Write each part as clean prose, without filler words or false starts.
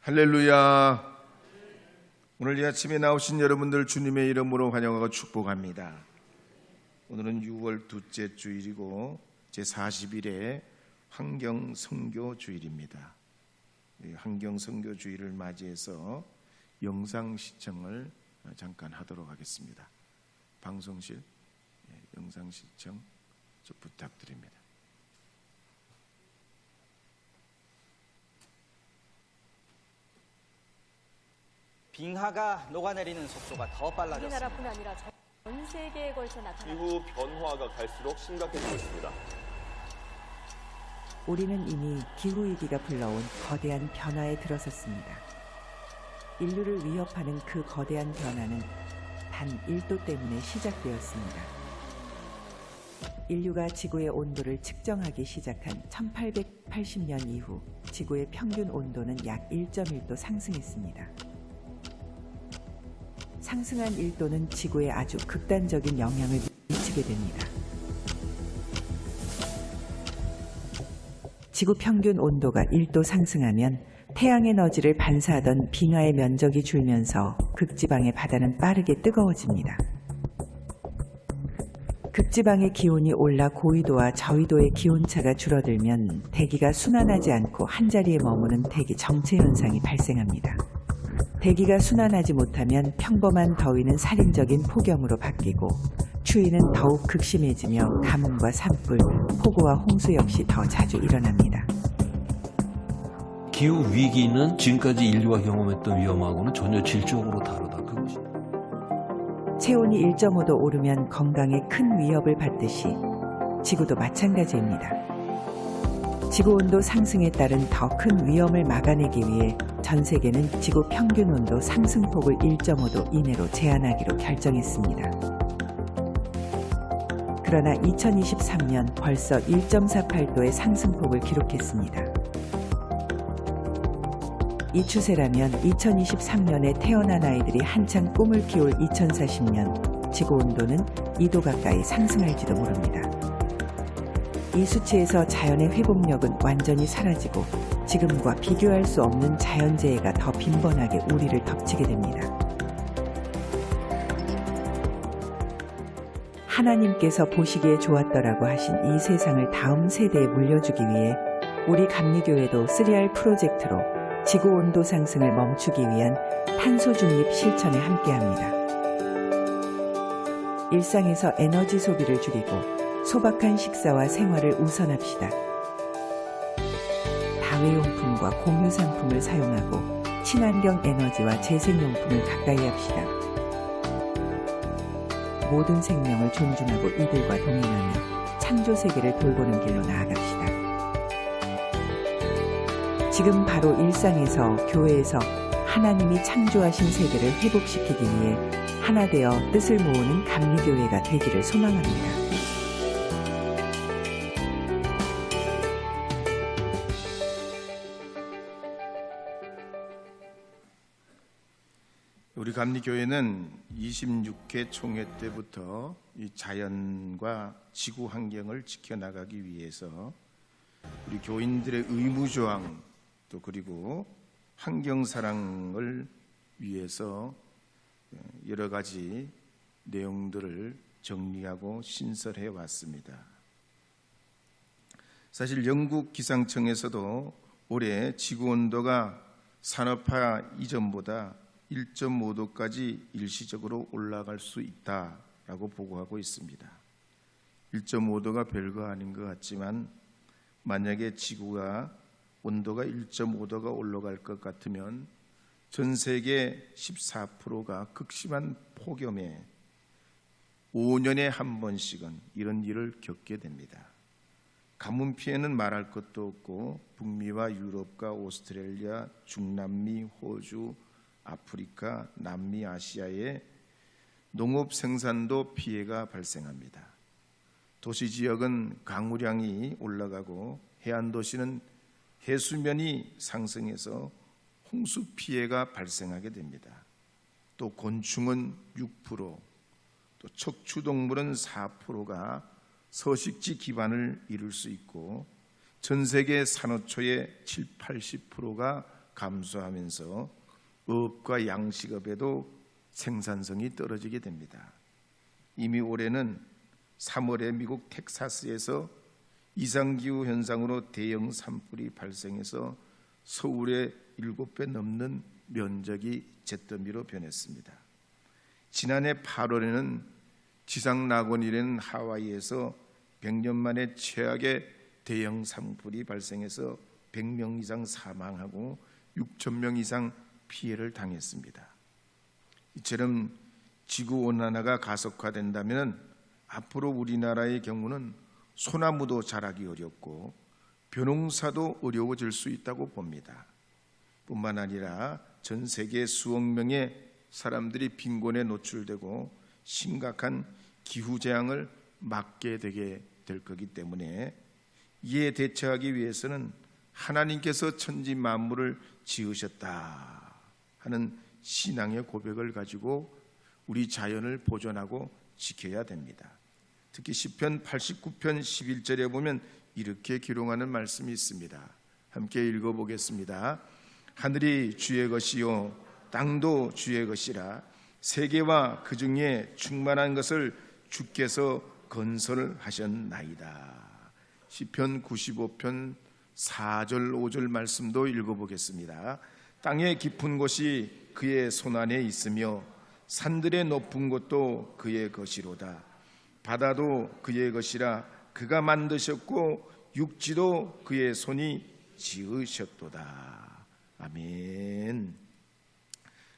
할렐루야. 오늘 이 아침에 나오신 여러분들 주님의 이름으로 환영하고 축복합니다. 오늘은 6월 둘째 주일이고 제40일의 환경선교주일입니다. 환경선교주일을 맞이해서 영상 시청을 잠깐 하도록 하겠습니다. 방송실 영상 시청 좀 부탁드립니다. 빙하가 녹아내리는 속도가 더 빨라졌습니다. 우리나라뿐 아니라 전 세계에 걸쳐 나타났습니다. 기후 변화가 갈수록 심각해지고 있습니다. 우리는 이미 기후위기가 불러온 거대한 변화에 들어섰습니다. 인류를 위협하는 그 거대한 변화는 단 1도 때문에 시작되었습니다. 인류가 지구의 온도를 측정하기 시작한 1880년 이후 지구의 평균 온도는 약 1.1도 상승했습니다. 상승한 1도는 지구에 아주 극단적인 영향을 미치게 됩니다. 지구 평균 온도가 1도 상승하면 태양 에너지를 반사하던 빙하의 면적이 줄면서 극지방의 바다는 빠르게 뜨거워집니다. 극지방의 기온이 올라 고위도와 저위도의 기온차가 줄어들면 대기가 순환하지 않고 한자리에 머무는 대기 정체 현상이 발생합니다. 대기가 순환하지 못하면 평범한 더위는 살인적인 폭염으로 바뀌고 추위는 더욱 극심해지며 가뭄과 산불, 폭우와 홍수 역시 더 자주 일어납니다. 기후 위기는 지금까지 인류가 경험했던 위험하고는 전혀 질적으로 다르다. 그것이. 체온이 1.5도 오르면 건강에 큰 위협을 받듯이 지구도 마찬가지입니다. 지구온도 상승에 따른 더 큰 위험을 막아내기 위해 전 세계는 지구 평균 온도 상승폭을 1.5도 이내로 제한하기로 결정했습니다. 그러나 2023년 벌써 1.48도의 상승폭을 기록했습니다. 이 추세라면 2023년에 태어난 아이들이 한창 꿈을 키울 2040년 지구온도는 2도 가까이 상승할지도 모릅니다. 이 수치에서 자연의 회복력은 완전히 사라지고 지금과 비교할 수 없는 자연재해가 더 빈번하게 우리를 덮치게 됩니다. 하나님께서 보시기에 좋았더라고 하신 이 세상을 다음 세대에 물려주기 위해 우리 감리교회도 3R 프로젝트로 지구온도 상승을 멈추기 위한 탄소 중립 실천에 함께합니다. 일상에서 에너지 소비를 줄이고 소박한 식사와 생활을 우선합시다. 다회용품과 공유 상품을 사용하고 친환경 에너지와 재생용품을 가까이 합시다. 모든 생명을 존중하고 이들과 동행하며 창조 세계를 돌보는 길로 나아갑시다. 지금 바로 일상에서 교회에서 하나님이 창조하신 세계를 회복시키기 위해 하나 되어 뜻을 모으는 감리교회가 되기를 소망합니다. 우리 감리교회는 26회 총회 때부터 이 자연과 지구 환경을 지켜나가기 위해서 우리 교인들의 의무조항 또 그리고 환경사랑을 위해서 여러 가지 내용들을 정리하고 신설해 왔습니다. 사실 영국 기상청에서도 올해 지구온도가 산업화 이전보다 1.5도까지 일시적으로 올라갈 수 있다라고 보고하고 있습니다. 1.5도가 별거 아닌 것 같지만 만약에 지구가 온도가 1.5도가 올라갈 것 같으면 전 세계 14%가 극심한 폭염에 5년에 한 번씩은 이런 일을 겪게 됩니다. 가뭄 피해는 말할 것도 없고 북미와 유럽과 오스트레일리아, 중남미, 호주, 아프리카, 남미, 아시아의 농업 생산도 피해가 발생합니다. 도시 지역은 강우량이 올라가고 해안 도시는 해수면이 상승해서 홍수 피해가 발생하게 됩니다. 또 곤충은 6%, 또 척추동물은 4%가 서식지 기반을 이룰 수 있고 전 세계 산호초의 70-80%가 감소하면서 어업과 양식업에도 생산성이 떨어지게 됩니다. 이미 올해는 3월에 미국 텍사스에서 이상기후 현상으로 대형 산불이 발생해서 서울의 7배 넘는 면적이 잿더미로 변했습니다. 지난해 8월에는 지상 낙원이라는 하와이에서 100년 만에 최악의 대형 산불이 발생해서 100명 이상 사망하고 6,000명 이상 피해를 당했습니다. 이처럼 지구온난화가 가속화된다면 앞으로 우리나라의 경우는 소나무도 자라기 어렵고 벼농사도 어려워질 수 있다고 봅니다. 뿐만 아니라 전 세계 수억 명의 사람들이 빈곤에 노출되고 심각한 기후재앙을 맞게 되게 될 거기 때문에 이에 대처하기 위해서는 하나님께서 천지 만물을 지으셨다 하는 신앙의 고백을 가지고 우리 자연을 보존하고 지켜야 됩니다. 특히 시편 89편 11절에 보면 이렇게 기록하는 말씀이 있습니다. 함께 읽어보겠습니다. 하늘이 주의 것이요 땅도 주의 것이라 세계와 그 중에 충만한 것을 주께서 건설하셨나이다. 시편 95편 4절 5절 말씀도 읽어보겠습니다. 땅의 깊은 곳이 그의 손안에 있으며 산들의 높은 곳도 그의 것이로다. 바다도 그의 것이라 그가 만드셨고 육지도 그의 손이 지으셨도다. 아멘.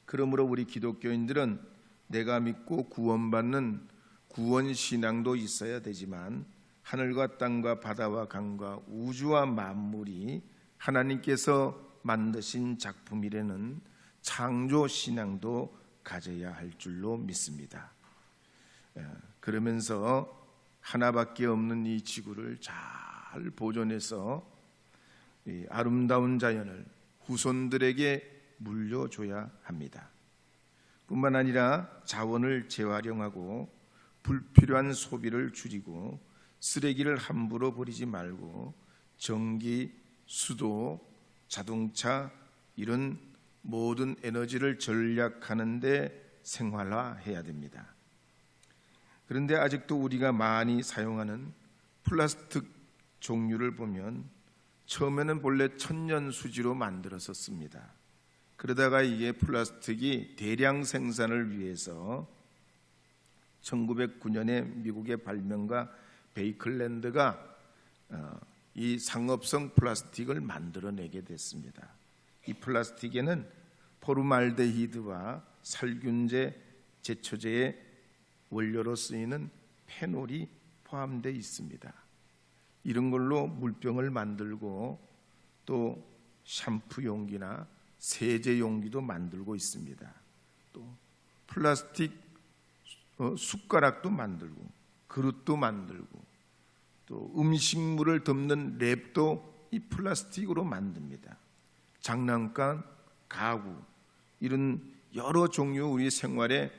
그러므로 우리 기독교인들은 내가 믿고 구원받는 구원신앙도 있어야 되지만 하늘과 땅과 바다와 강과 우주와 만물이 하나님께서 만드신 작품이라는 창조신앙도 가져야 할 줄로 믿습니다. 그러면서 하나밖에 없는 이 지구를 잘 보존해서 이 아름다운 자연을 후손들에게 물려줘야 합니다. 뿐만 아니라 자원을 재활용하고 불필요한 소비를 줄이고 쓰레기를 함부로 버리지 말고 전기, 수도, 자동차 이런 모든 에너지를 절약하는 데 생활화해야 됩니다. 그런데 아직도 우리가 많이 사용하는 플라스틱 종류를 보면 처음에는 본래 천연수지로 만들었었습니다. 그러다가 이게 플라스틱이 대량 생산을 위해서 1909년에 미국의 발명가 베이클랜드가 이 상업성 플라스틱을 만들어내게 됐습니다. 이 플라스틱에는 포르말데히드와 살균제, 제초제의 원료로 쓰이는 페놀이 포함되어 있습니다. 이런 걸로 물병을 만들고 또 샴푸 용기나 세제 용기도 만들고 있습니다. 또 플라스틱 숟가락도 만들고 그릇도 만들고 또 음식물을 덮는 랩도 이 플라스틱으로 만듭니다. 장난감, 가구 이런 여러 종류 우리 생활에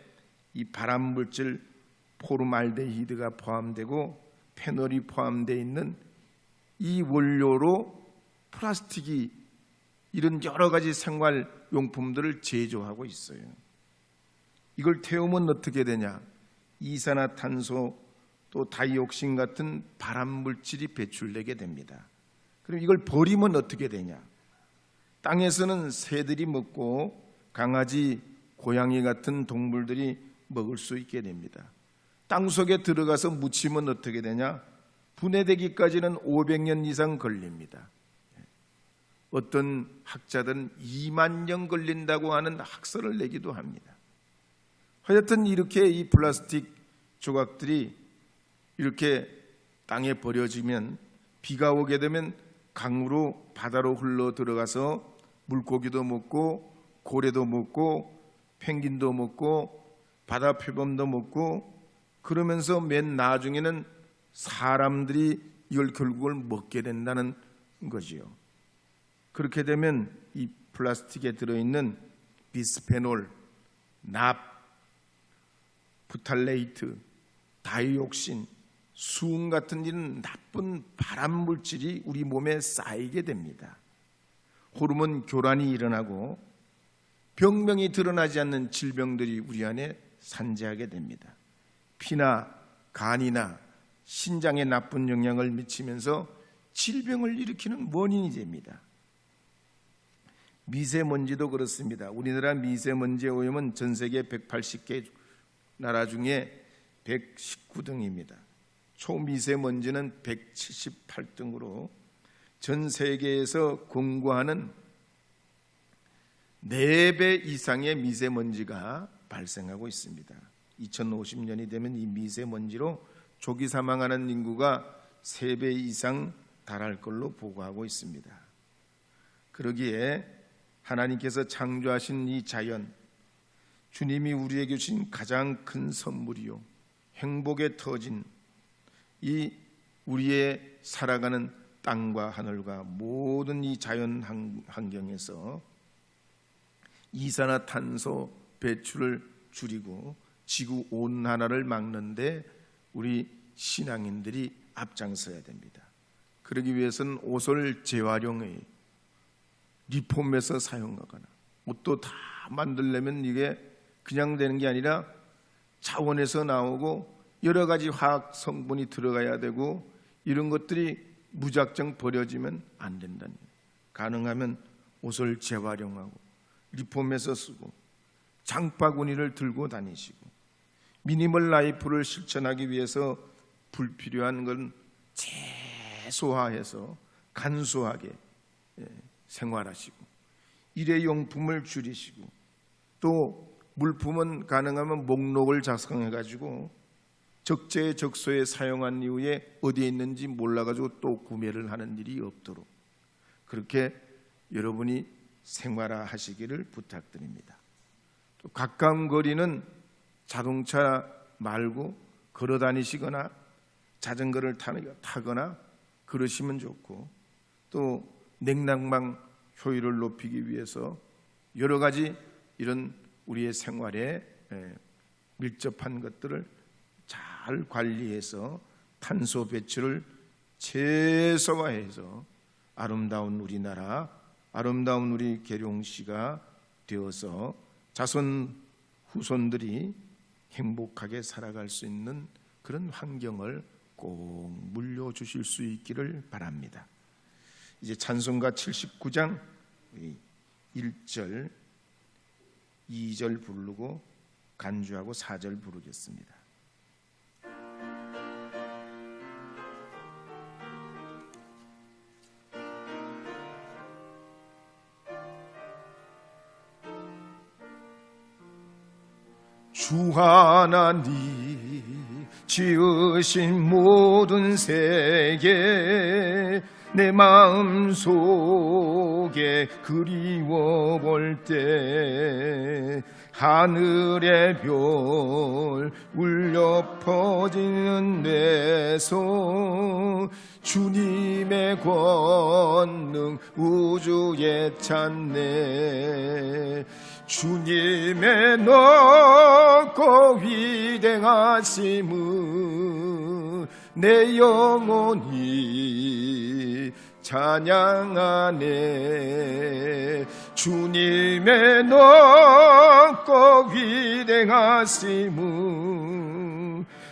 이 발암물질 포르말데히드가 포함되고 페놀이 포함되어 있는 이 원료로 플라스틱이 이런 여러 가지 생활용품들을 제조하고 있어요. 이걸 태우면 어떻게 되냐? 이산화탄소 또 다이옥신 같은 발암물질이 배출되게 됩니다. 그럼 이걸 버리면 어떻게 되냐? 땅에서는 새들이 먹고 강아지, 고양이 같은 동물들이 먹을 수 있게 됩니다. 땅속에 들어가서 묻히면 어떻게 되냐? 분해되기까지는 500년 이상 걸립니다. 어떤 학자들은 2만 년 걸린다고 하는 학설을 내기도 합니다. 하여튼 이렇게 이 플라스틱 조각들이 이렇게 땅에 버려지면 비가 오게 되면 강으로 바다로 흘러 들어가서 물고기도 먹고 고래도 먹고 펭귄도 먹고 바다 표범도 먹고 그러면서 맨 나중에는 사람들이 이걸 결국을 먹게 된다는 거지요. 그렇게 되면 이 플라스틱에 들어있는 비스페놀, 납, 부탈레이트, 다이옥신, 수은 같은 이런 나쁜 발암물질이 우리 몸에 쌓이게 됩니다. 호르몬 교란이 일어나고 병명이 드러나지 않는 질병들이 우리 안에 산재하게 됩니다. 피나 간이나 신장에 나쁜 영향을 미치면서 질병을 일으키는 원인이 됩니다. 미세먼지도 그렇습니다. 우리나라 미세먼지의 오염은 전 세계 180개 나라 중에 119등입니다. 초미세먼지는 178등으로 전 세계에서 공고하는 4배 이상의 미세먼지가 발생하고 있습니다. 2050년이 되면 이 미세먼지로 조기 사망하는 인구가 3배 이상 달할 걸로 보고하고 있습니다. 그러기에 하나님께서 창조하신 이 자연, 주님이 우리에게 주신 가장 큰 선물이요 행복의 터진 이 우리의 살아가는 땅과 하늘과 모든 이 자연 환경에서 이산화탄소 배출을 줄이고 지구 온난화를 막는데 우리 신앙인들이 앞장서야 됩니다. 그러기 위해서는 옷을 재활용해 리폼해서 사용하거나 옷도 다 만들려면 이게 그냥 되는 게 아니라 자원에서 나오고 여러 가지 화학 성분이 들어가야 되고 이런 것들이 무작정 버려지면 안 된다는 거예요. 가능하면 옷을 재활용하고 리폼해서 쓰고 장바구니를 들고 다니시고 미니멀 라이프를 실천하기 위해서 불필요한 건 최소화해서 간소하게 생활하시고 일회용품을 줄이시고 또 물품은 가능하면 목록을 작성해 가지고 적재적소에 사용한 이후에 어디에 있는지 몰라가지고 또 구매를 하는 일이 없도록 그렇게 여러분이 생활하시기를 부탁드립니다. 또 가까운 거리는 자동차 말고 걸어 다니시거나 자전거를 타거나 그러시면 좋고 또 냉난방 효율을 높이기 위해서 여러 가지 이런 우리의 생활에 밀접한 것들을 잘 관리해서 탄소 배출을 최소화해서 아름다운 우리나라, 아름다운 우리 계룡시가 되어서 자손 후손들이 행복하게 살아갈 수 있는 그런 환경을 꼭 물려주실 수 있기를 바랍니다. 이제 찬송가 79장 1절, 2절 부르고 간주하고 4절 부르겠습니다. 주 하나님 지으신 모든 세계 내 마음 속에 그리워 볼 때 하늘의 별 울려 퍼지는 내 손 주님의 권능 우주에 찬네 주님의 높고 위대하심을 내 영혼이 찬양하네 주님의 높고 위대하심을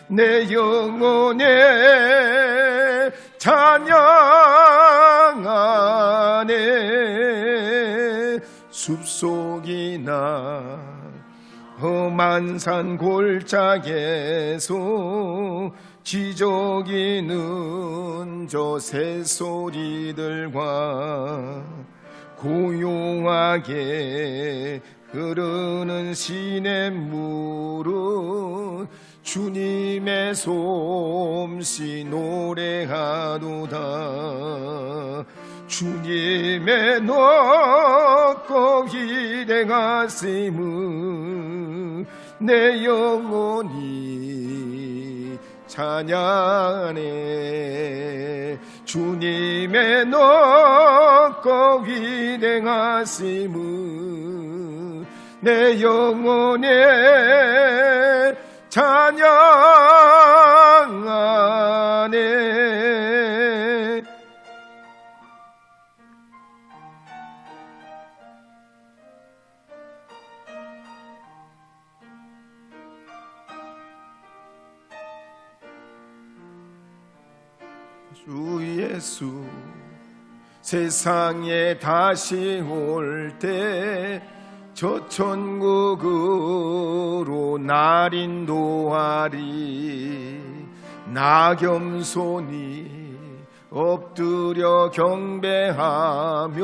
내 영혼에 찬양하네 숲속이나 험한 산 골짜기에서 지저귀는 저 새소리들과 고요하게 흐르는 시냇물은 주님의 솜씨 노래하도다 주님의 높고 위대하심을 내 영혼이 찬양하네 주님의 높고 위대하심을 내 영혼에 찬양하네 주 예수 세상에 다시 올 때 저 천국으로 날 인도하리. 나 겸손히 엎드려 경배하며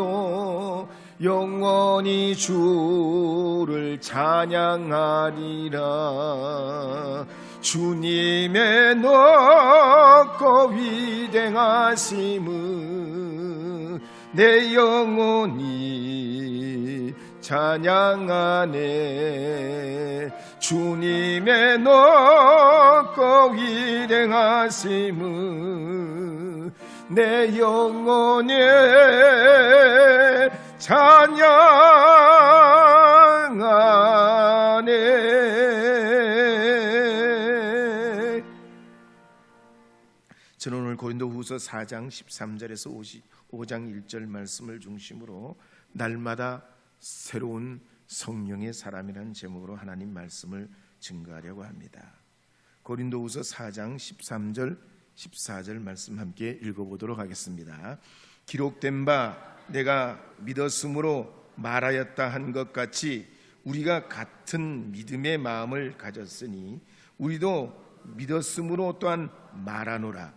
영원히 주를 찬양하리라. 주님의 높고 위대하심을 내 영혼이 찬양하네. 주님의 높고 위대하심을 내 영혼이 찬양하네. 저는 오늘 고린도후서 4장 13절에서 5장 1절 말씀을 중심으로 날마다 새로운 성령의 사람이라는 제목으로 하나님 말씀을 증거하려고 합니다. 고린도후서 4장 13절 14절 말씀 함께 읽어보도록 하겠습니다. 기록된 바 내가 믿었으므로 말하였다 한 것 같이 우리가 같은 믿음의 마음을 가졌으니 우리도 믿었으므로 또한 말하노라.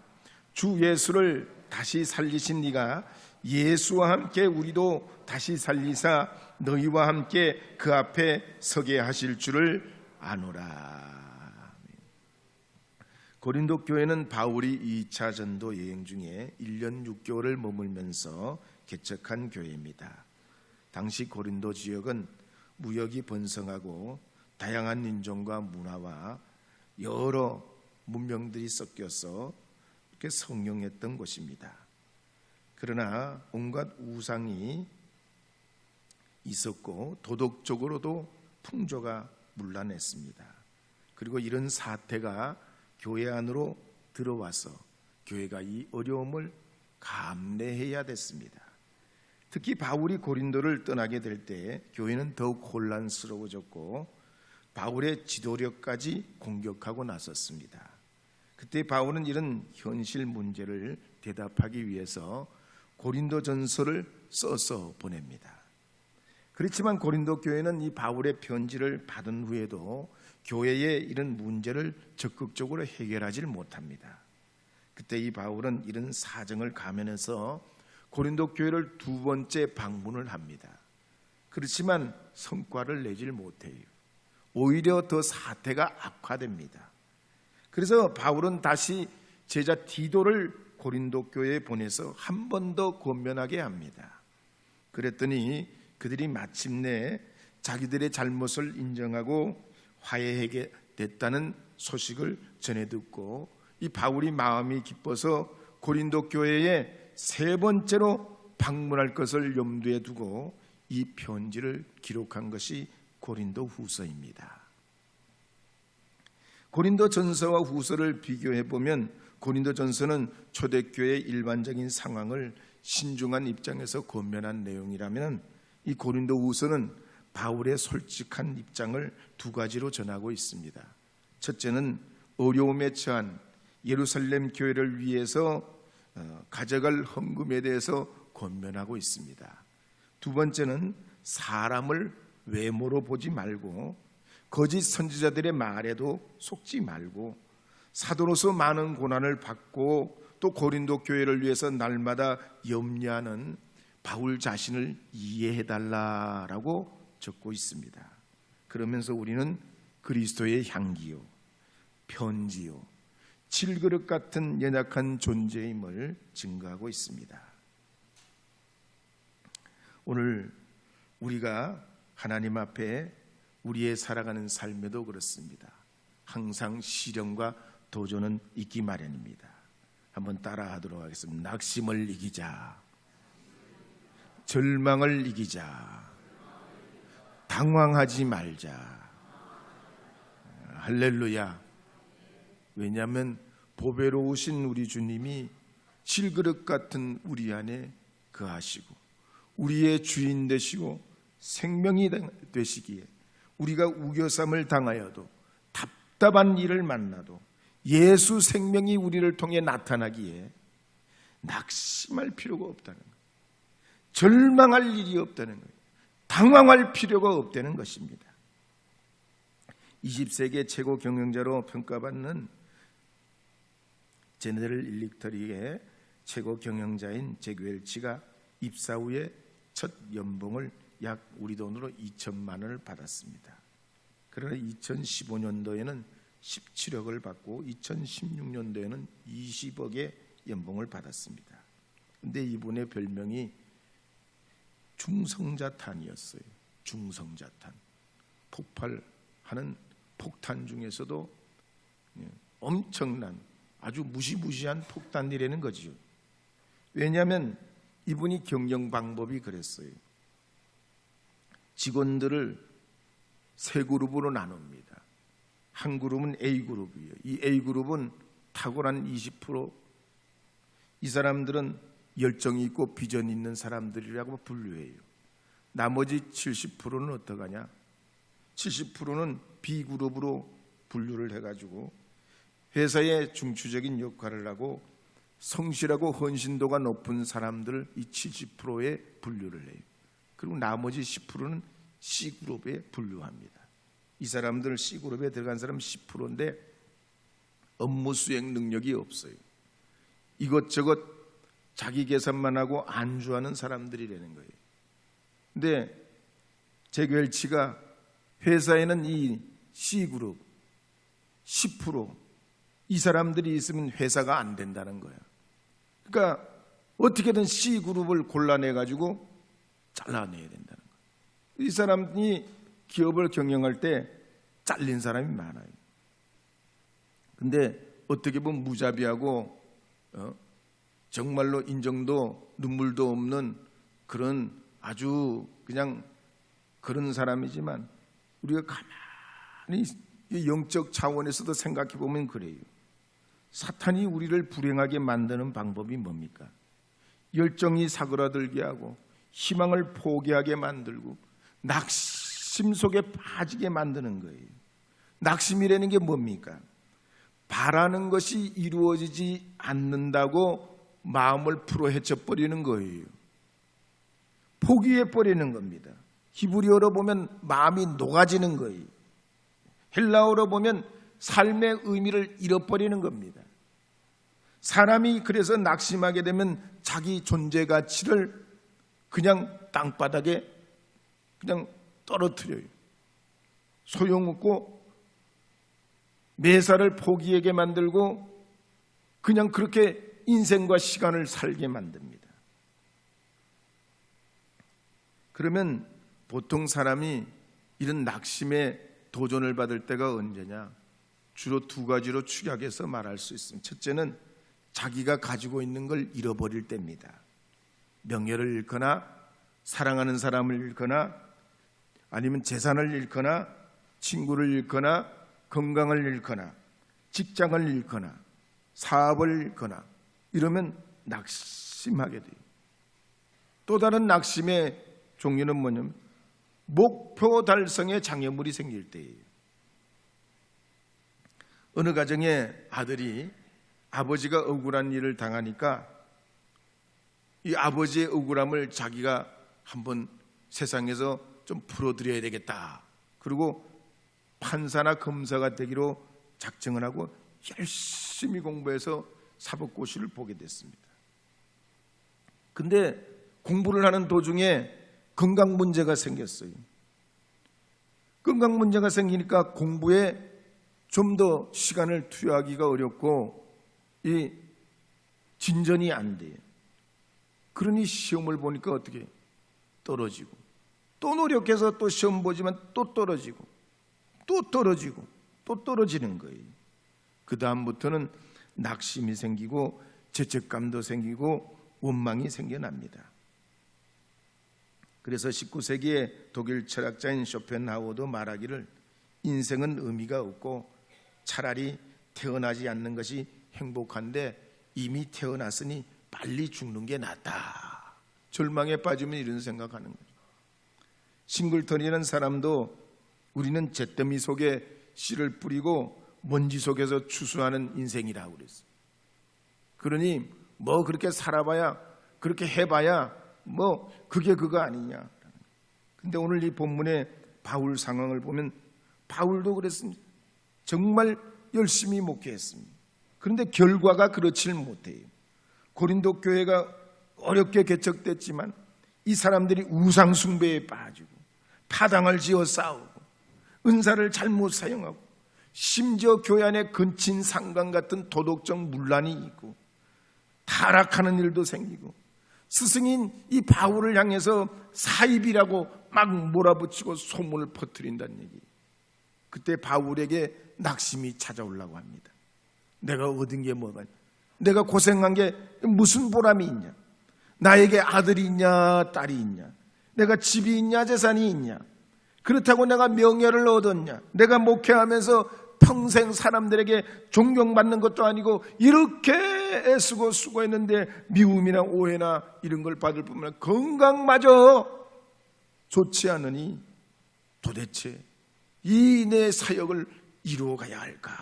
주 예수를 다시 살리신 네가 예수와 함께 우리도 다시 살리사 너희와 함께 그 앞에 서게 하실 줄을 아노라. 고린도 교회는 바울이 2차 전도 여행 중에 1년 6개월을 머물면서 개척한 교회입니다. 당시 고린도 지역은 무역이 번성하고 다양한 인종과 문화와 여러 문명들이 섞여서 이렇게 성령했던 곳입니다. 그러나 온갖 우상이 있었고 도덕적으로도 풍조가 문란했습니다. 그리고 이런 사태가 교회 안으로 들어와서 교회가 이 어려움을 감내해야 됐습니다. 특히 바울이 고린도를 떠나게 될 때 교회는 더욱 혼란스러워졌고 바울의 지도력까지 공격하고 나섰습니다. 그때 바울은 이런 현실 문제를 대답하기 위해서 고린도 전서를 써서 보냅니다. 그렇지만 고린도 교회는 이 바울의 편지를 받은 후에도 교회의 이런 문제를 적극적으로 해결하지 못합니다. 그때 이 바울은 이런 사정을 감안해서 고린도 교회를 2번째 방문을 합니다. 그렇지만 성과를 내질 못해요. 오히려 더 사태가 악화됩니다. 그래서 바울은 다시 제자 디도를 고린도 교회에 보내서 한 번 더 권면하게 합니다. 그랬더니 그들이 마침내 자기들의 잘못을 인정하고 화해하게 됐다는 소식을 전해 듣고 이 바울이 마음이 기뻐서 고린도 교회에 3번째로 방문할 것을 염두에 두고 이 편지를 기록한 것이 고린도 후서입니다. 고린도 전서와 후서를 비교해 보면 고린도 전서는 초대교회의 일반적인 상황을 신중한 입장에서 권면한 내용이라면 이 고린도 후서는 바울의 솔직한 입장을 2가지로 전하고 있습니다. 첫째는 어려움에 처한 예루살렘 교회를 위해서 가져갈 헌금에 대해서 권면하고 있습니다. 2번째는 사람을 외모로 보지 말고 거짓 선지자들의 말에도 속지 말고 사도로서 많은 고난을 받고 또 고린도 교회를 위해서 날마다 염려하는 바울 자신을 이해해달라라고 적고 있습니다. 그러면서 우리는 그리스도의 향기요, 편지요, 질그릇 같은 연약한 존재임을 증거하고 있습니다. 오늘 우리가 하나님 앞에 우리의 살아가는 삶에도 그렇습니다. 항상 시련과 도전은 있기 마련입니다. 한번 따라하도록 하겠습니다. 낙심을 이기자, 절망을 이기자, 당황하지 말자. 할렐루야. 왜냐하면 보배로우신 우리 주님이 질그릇 같은 우리 안에 거하시고 우리의 주인 되시고 생명이 되시기에 우리가 우겨쌈을 당하여도 답답한 일을 만나도 예수 생명이 우리를 통해 나타나기에 낙심할 필요가 없다는 거예요. 절망할 일이 없다는 거예요. 당황할 필요가 없다는 것입니다. 20세기의 최고 경영자로 평가받는 제네럴 일렉트릭의 최고 경영자인 잭 웰치가 입사 후에 첫 연봉을 약 우리 돈으로 2천만 원을 받았습니다. 그러나 2015년도에는 17억을 받고 2016년도에는 20억의 연봉을 받았습니다. 그런데 이분의 별명이 중성자탄이었어요. 중성자탄. 폭발하는 폭탄 중에서도 엄청난 아주 무시무시한 폭탄이라는 거지요. 왜냐하면 이분이 경영 방법이 그랬어요. 직원들을 세 그룹으로 나눕니다. 한 그룹은 A그룹이에요. 이 A그룹은 탁월한 20%, 이 사람들은 열정이 있고 비전이 있는 사람들이라고 분류해요. 나머지 70%는 어떡하냐? 70%는 B그룹으로 분류를 해가지고 회사의 중추적인 역할을 하고 성실하고 헌신도가 높은 사람들을 이 70%에 분류를 해요. 그리고 나머지 10%는 C그룹에 분류합니다. 이 사람들 C그룹에 들어간 사람 10%인데 업무 수행 능력이 없어요. 이것저것 자기 계산만 하고 안주하는 사람들이라는 거예요. 근데 잭 웰치가 회사에는 이 C그룹 10%, 이 사람들이 있으면 회사가 안 된다는 거야. 그러니까 어떻게든 C그룹을 골라내가지고 잘라내야 된다는 거야. 이 사람이 기업을 경영할 때 잘린 사람이 많아요. 근데 어떻게 보면 무자비하고 정말로 인정도 눈물도 없는 그런 아주 그냥 그런 사람이지만 우리가 가만히 영적 차원에서도 생각해 보면 그래요. 사탄이 우리를 불행하게 만드는 방법이 뭡니까? 열정이 사그라들게 하고 희망을 포기하게 만들고 낙심 속에 빠지게 만드는 거예요. 낙심이라는 게 뭡니까? 바라는 것이 이루어지지 않는다고 마음을 풀어헤쳐버리는 거예요. 포기해버리는 겁니다. 히브리어로 보면 마음이 녹아지는 거예요. 헬라어로 보면 삶의 의미를 잃어버리는 겁니다. 사람이 그래서 낙심하게 되면 자기 존재 가치를 그냥 땅바닥에 그냥 떨어뜨려요. 소용없고 매사를 포기하게 만들고 그냥 그렇게 인생과 시간을 살게 만듭니다. 그러면 보통 사람이 이런 낙심에 도전을 받을 때가 언제냐? 주로 두 가지로 축약해서 말할 수 있습니다. 첫째는 자기가 가지고 있는 걸 잃어버릴 때입니다. 명예를 잃거나 사랑하는 사람을 잃거나 아니면 재산을 잃거나 친구를 잃거나 건강을 잃거나 직장을 잃거나 사업을 잃거나 이러면 낙심하게 돼요. 또 다른 낙심의 종류는 뭐냐면 목표 달성에 장애물이 생길 때예요. 어느 가정에 아들이 아버지가 억울한 일을 당하니까 이 아버지의 억울함을 자기가 한번 세상에서 좀 풀어드려야 되겠다. 그리고 판사나 검사가 되기로 작정을 하고 열심히 공부해서 사법고시를 보게 됐습니다. 근데 공부를 하는 도중에 건강 문제가 생겼어요. 건강 문제가 생기니까 공부에 좀 더 시간을 투여하기가 어렵고 이 진전이 안 돼요. 그러니 시험을 보니까 어떻게 떨어지고 또 노력해서 또 시험 보지만 또 떨어지고 또 떨어지고 또 떨어지는 거예요. 그 다음부터는 낙심이 생기고 죄책감도 생기고 원망이 생겨납니다. 그래서 19세기의 독일 철학자인 쇼펜하우어도 말하기를 인생은 의미가 없고 차라리 태어나지 않는 것이 행복한데 이미 태어났으니 빨리 죽는 게 낫다. 절망에 빠지면 이런 생각하는 거죠. 싱글턴이라는 사람도 우리는 잿더미 속에 씨를 뿌리고 먼지 속에서 추수하는 인생이라고 그랬어요. 그러니 뭐 그렇게 살아봐야, 그렇게 해봐야 뭐 그게 그거 아니냐. 근데 오늘 이 본문의 바울 상황을 보면 바울도 그랬습니다. 정말 열심히 목회했습니다. 그런데 결과가 그렇질 못해요. 고린도 교회가 어렵게 개척됐지만 이 사람들이 우상 숭배에 빠지고 파당을 지어 싸우고 은사를 잘못 사용하고 심지어 교회 안에 근친 상간 같은 도덕적 문란이 있고 타락하는 일도 생기고 스승인 이 바울을 향해서 사입이라고 막 몰아붙이고 소문을 퍼뜨린다는 얘기. 그때 바울에게 낙심이 찾아오려고 합니다. 내가 얻은 게 뭐가, 내가 고생한 게 무슨 보람이 있냐, 나에게 아들이 있냐 딸이 있냐, 내가 집이 있냐 재산이 있냐, 그렇다고 내가 명예를 얻었냐, 내가 목회하면서 평생 사람들에게 존경받는 것도 아니고 이렇게 애쓰고 수고했는데 미움이나 오해나 이런 걸 받을 뿐만 아니라 건강마저 좋지 않으니 도대체 이 내 사역을 이루어가야 할까.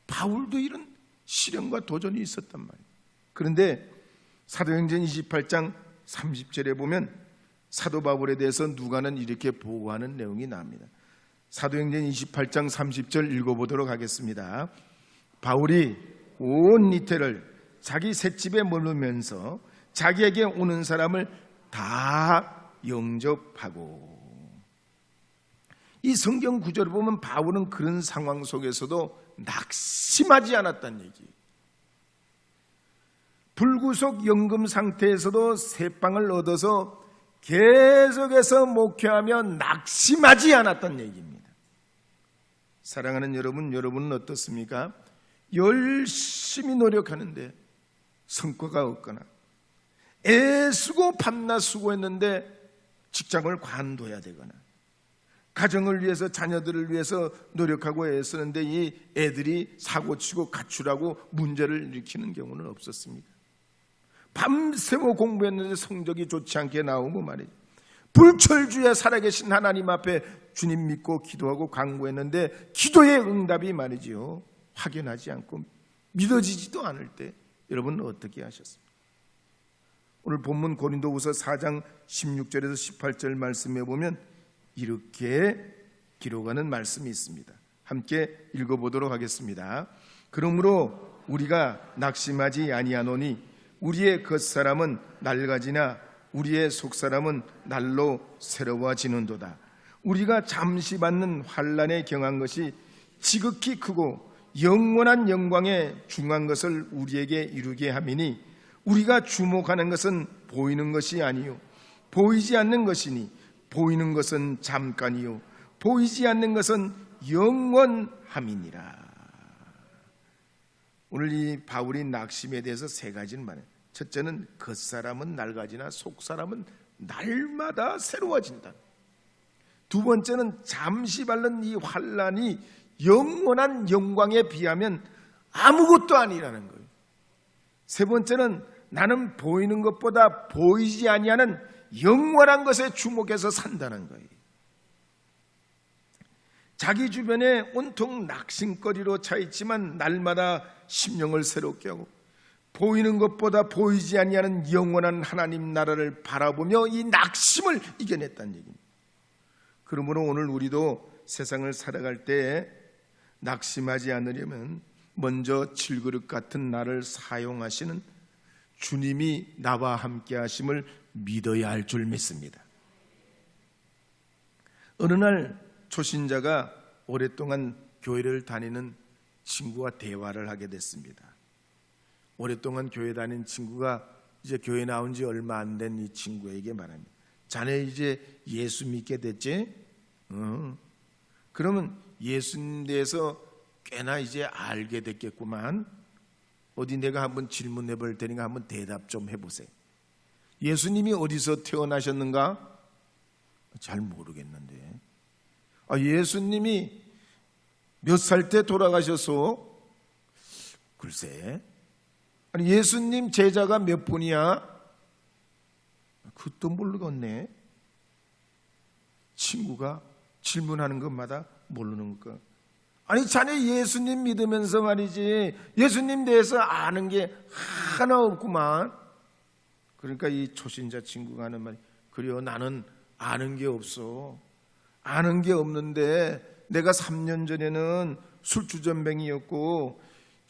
바울도 이런 시련과 도전이 있었단 말이에요. 그런데 사도행전 28장 30절에 보면 사도 바울에 대해서 누가는 이렇게 보고하는 내용이 나옵니다. 사도행전 28장 30절 읽어보도록 하겠습니다. 바울이 온 이태를 자기 셋집에 머물면서 자기에게 오는 사람을 다 영접하고. 이 성경 구절을 보면 바울은 그런 상황 속에서도 낙심하지 않았다는 얘기. 불구속 연금 상태에서도 새빵을 얻어서 계속해서 목회하며 낙심하지 않았다는 얘기입니다. 사랑하는 여러분, 여러분은 어떻습니까? 열심히 노력하는데 성과가 없거나 애쓰고 밤낮 수고했는데 직장을 관둬야 되거나 가정을 위해서 자녀들을 위해서 노력하고 애쓰는데 이 애들이 사고치고 가출하고 문제를 일으키는 경우는 없었습니까? 밤새워 공부했는데 성적이 좋지 않게 나오고 말이죠. 불철주야 살아계신 하나님 앞에 주님 믿고 기도하고 간구했는데 기도의 응답이 말이지요 확연하지 않고 믿어지지도 않을 때 여러분은 어떻게 하셨습니까? 오늘 본문 고린도후서 4장 16절에서 18절 말씀에 보면 이렇게 기록하는 말씀이 있습니다. 함께 읽어보도록 하겠습니다. 그러므로 우리가 낙심하지 아니하노니 우리의 겉사람은 낡아지나 우리의 속사람은 날로 새로워지는도다. 우리가 잠시 받는 환난에 경한 것이 지극히 크고 영원한 영광에 중한 것을 우리에게 이루게 함이니 우리가 주목하는 것은 보이는 것이 아니요 보이지 않는 것이니 보이는 것은 잠깐이요 보이지 않는 것은 영원함이니라. 오늘 이 바울이 낙심에 대해서 세 가지를 말해요. 첫째는 겉사람은 낡아지나 속사람은 날마다 새로워진다. 두 번째는 잠시 받는 이 환난이 영원한 영광에 비하면 아무것도 아니라는 거예요. 세 번째는 나는 보이는 것보다 보이지 아니하는 영원한 것에 주목해서 산다는 거예요. 자기 주변에 온통 낙심거리로 차 있지만 날마다 심령을 새롭게 하고 보이는 것보다 보이지 아니하는 영원한 하나님 나라를 바라보며 이 낙심을 이겨냈다는 얘기입니다. 그러므로 오늘 우리도 세상을 살아갈 때 낙심하지 않으려면 먼저 질그릇 같은 나를 사용하시는 주님이 나와 함께 하심을 믿어야 할 줄 믿습니다. 어느 날 초신자가 오랫동안 교회를 다니는 친구와 대화를 하게 됐습니다. 오랫동안 교회 다닌 친구가 이제 교회 나온 지 얼마 안 된 이 친구에게 말합니다. 자네 이제 예수 믿게 됐지? 그러면 예수님 대해서 꽤나 이제 알게 됐겠구만. 어디 내가 한번 질문해 볼 테니까 한번 대답 좀 해보세요. 예수님이 어디서 태어나셨는가? 잘 모르겠는데. 예수님이 몇 살 때 돌아가셔서? 글쎄. 아니 예수님 제자가 몇 분이야? 그것도 모르겠네. 친구가 질문하는 것마다 모르는 거. 아니 자네 예수님 믿으면서 말이지 예수님 대해서 아는 게 하나 없구만. 그러니까 이 초신자 친구가 하는 말이, 그래요, 나는 아는 게 없어. 아는 게 없는데 내가 3년 전에는 술주전뱅이였고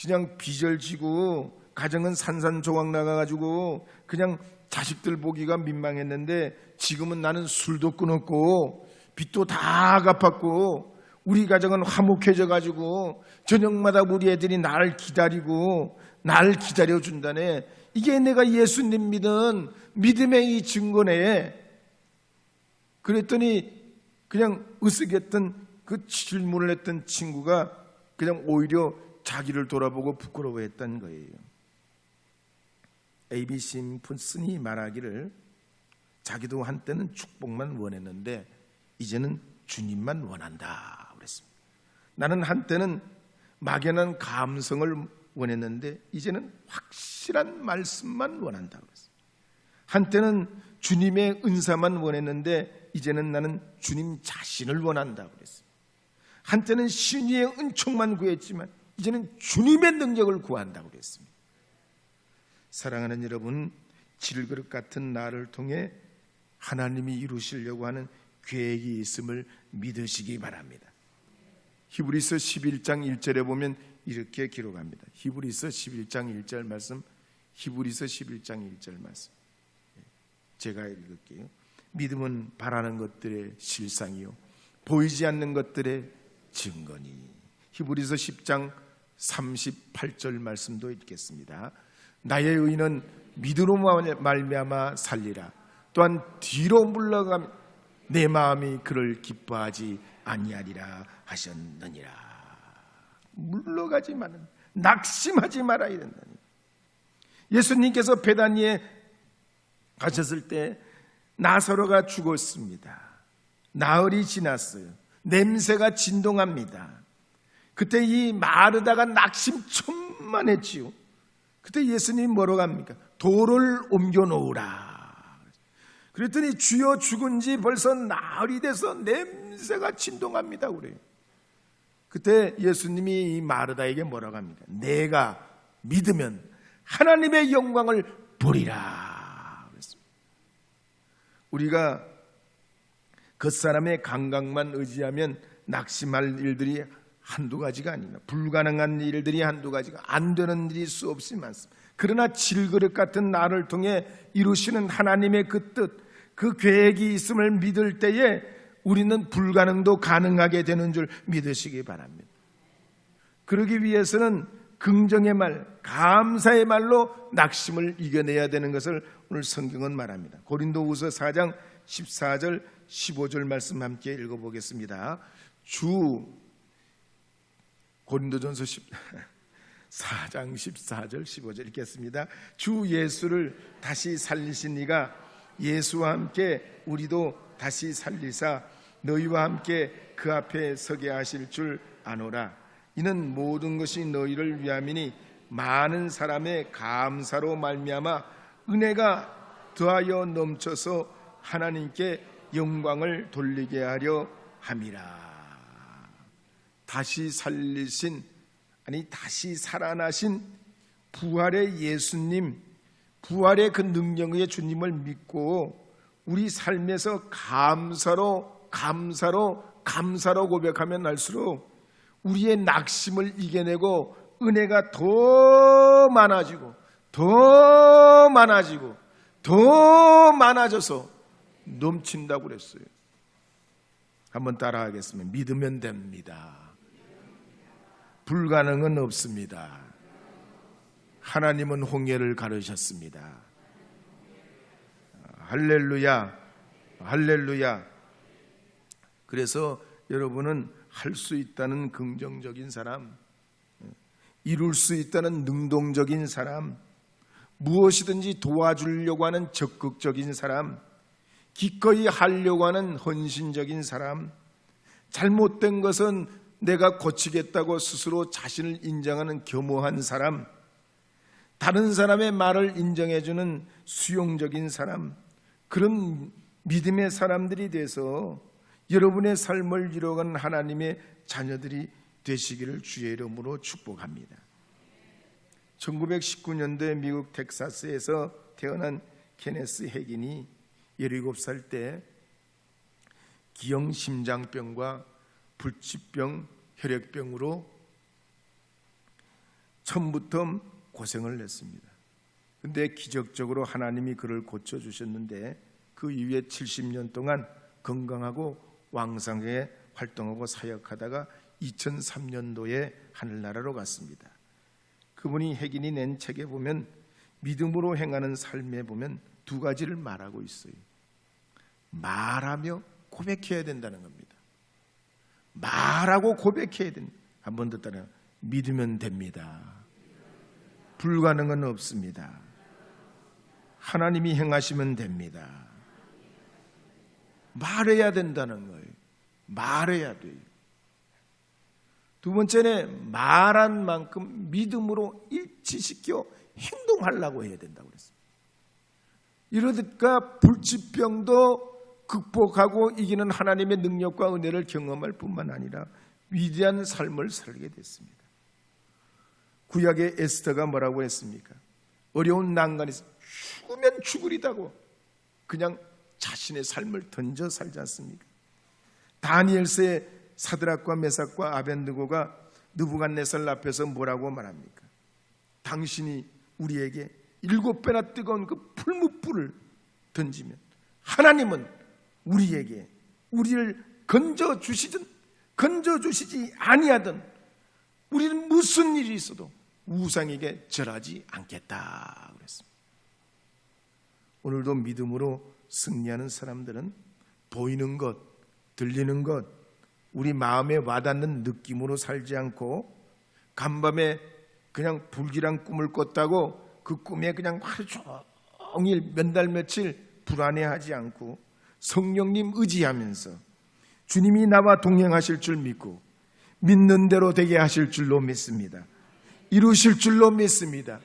그냥 빚을지고 가정은 산산조각 나가가지고 그냥 자식들 보기가 민망했는데 지금은 나는 술도 끊었고 빚도 다 갚았고 우리 가정은 화목해져가지고 저녁마다 우리 애들이 날 기다리고 날 기다려준다네. 이게 내가 예수님 믿은 믿음의 이 증거네. 그랬더니 그냥 으쓱했던 그 질문을 했던 친구가 그냥 오히려 자기를 돌아보고 부끄러워했던 거예요. ABC 인풋슨이 말하기를 자기도 한때는 축복만 원했는데 이제는 주님만 원한다 그랬습니다. 나는 한때는 막연한 감성을 원했는데 이제는 확실한 말씀만 원한다 그랬습니다. 한때는 주님의 은사만 원했는데 이제는 나는 주님 자신을 원한다 그랬습니다. 한때는 신의의 은총만 구했지만 이제는 주님의 능력을 구한다고 그랬습니다. 사랑하는 여러분, 질그릇 같은 나를 통해 하나님이 이루시려고 하는 계획이 있음을 믿으시기 바랍니다. 히브리서 11장 1절에 보면 이렇게 기록합니다. 히브리서 11장 1절 말씀, 히브리서 11장 1절 말씀. 제가 읽을게요. 믿음은 바라는 것들의 실상이요 보이지 않는 것들의 증거니. 히브리서 10장 38절 말씀도 읽겠습니다. 나의 의는 믿음으로 말미암아 살리라. 또한 뒤로 물러가면 내 마음이 그를 기뻐하지 아니하리라 하셨느니라. 물러가지 마라, 낙심하지 말아야 된다니. 예수님께서 베다니에 가셨을 때 나사로가 죽었습니다. 나흘이 지났어요. 냄새가 진동합니다. 그때 이 마르다가 낙심천만했지요. 그때 예수님이 뭐라고 합니까? 돌을 옮겨 놓으라. 그랬더니 주여 죽은 지 벌써 나흘이 돼서 냄새가 진동합니다 그래요. 그때 예수님이 이 마르다에게 뭐라고 합니까? 내가 믿으면 하나님의 영광을 보리라 그랬습니다. 우리가 겉사람의 감각만 의지하면 낙심할 일들이 한두 가지가 아닙니다. 불가능한 일들이 한두 가지가, 안 되는 일이 수없이 많습니다. 그러나 질그릇 같은 나를 통해 이루시는 하나님의 그 뜻, 그 계획이 있음을 믿을 때에 우리는 불가능도 가능하게 되는 줄 믿으시기 바랍니다. 그러기 위해서는 긍정의 말, 감사의 말로 낙심을 이겨내야 되는 것을 오늘 성경은 말합니다. 고린도후서 4장 14절 15절 말씀 함께 읽어보겠습니다. 고린도전서 4장 14절 15절 읽겠습니다. 주 예수를 다시 살리신 이가 예수와 함께 우리도 다시 살리사 너희와 함께 그 앞에 서게 하실 줄 아노라. 이는 모든 것이 너희를 위함이니 많은 사람의 감사로 말미암아 은혜가 더하여 넘쳐서 하나님께 영광을 돌리게 하려 함이라. 다시 살리신, 아니 다시 살아나신 부활의 예수님, 부활의 그 능력의 주님을 믿고 우리 삶에서 감사로 고백하면 할수록 우리의 낙심을 이겨내고 은혜가 더 많아져서 넘친다고 그랬어요. 한번 따라하겠습니다. 믿으면 됩니다. 불가능은 없습니다. 하나님은 홍해를 가르셨습니다. 할렐루야, 할렐루야. 그래서 여러분은 할 수 있다는 긍정적인 사람, 이룰 수 있다는 능동적인 사람, 무엇이든지 도와주려고 하는 적극적인 사람, 기꺼이 하려고 하는 헌신적인 사람, 잘못된 것은 내가 고치겠다고 스스로 자신을 인정하는 겸허한 사람, 다른 사람의 말을 인정해주는 수용적인 사람, 그런 믿음의 사람들이 돼서 여러분의 삶을 이뤄가는 하나님의 자녀들이 되시기를 주의 이름으로 축복합니다. 1919년도에 미국 텍사스에서 태어난 케네스 핵인이 17살 때 기형심장병과 불치병, 혈액병으로 처음부터 고생을 했습니다. 근데 기적적으로 하나님이 그를 고쳐주셨는데 그 이후에 70년 동안 건강하고 왕성하게 활동하고 사역하다가 2003년도에 하늘나라로 갔습니다. 그분이 핵인이 낸 책에 보면 믿음으로 행하는 삶에 보면 두 가지를 말하고 있어요. 말하며 고백해야 된다는 겁니다. 말하고 고백해야 된다. 한 번 더 따라 믿으면 됩니다. 불가능은 없습니다. 하나님이 행하시면 됩니다. 말해야 된다는 거예요. 말해야 돼요. 두 번째는 말한 만큼 믿음으로 일치시켜 행동하려고 해야 된다고 그랬습니다. 이러니까 불치병도 극복하고 이기는 하나님의 능력과 은혜를 경험할 뿐만 아니라 위대한 삶을 살게 됐습니다. 구약의 에스더가 뭐라고 했습니까? 어려운 난간에서 죽으면 죽으리다고 그냥 자신의 삶을 던져 살지 않습니까? 다니엘서의 사드락과 메삭과 아벤느고가 느부갓네살 앞에서 뭐라고 말합니까? 당신이 우리에게 7배나 뜨거운 그 풀무불을 던지면 하나님은 우리에게 우리를 건져주시지 아니하든 우리는 무슨 일이 있어도 우상에게 절하지 않겠다 그랬습니다. 오늘도 믿음으로 승리하는 사람들은 보이는 것, 들리는 것, 우리 마음에 와닿는 느낌으로 살지 않고 간밤에 그냥 불길한 꿈을 꿨다고 그 꿈에 그냥 하루 종일 몇 달 며칠 불안해하지 않고 성령님 의지하면서 주님이 나와 동행하실 줄 믿고 믿는 대로 되게 하실 줄로 믿습니다. 이루실 줄로 믿습니다.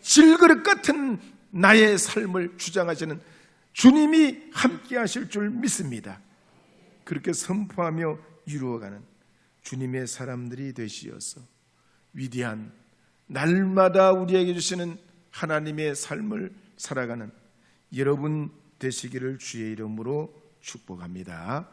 질그릇 같은 나의 삶을 주장하시는 주님이 함께 하실 줄 믿습니다. 그렇게 선포하며 이루어가는 주님의 사람들이 되시어서 위대한 날마다 우리에게 주시는 하나님의 삶을 살아가는 여러분 되시기를 주의 이름으로 축복합니다.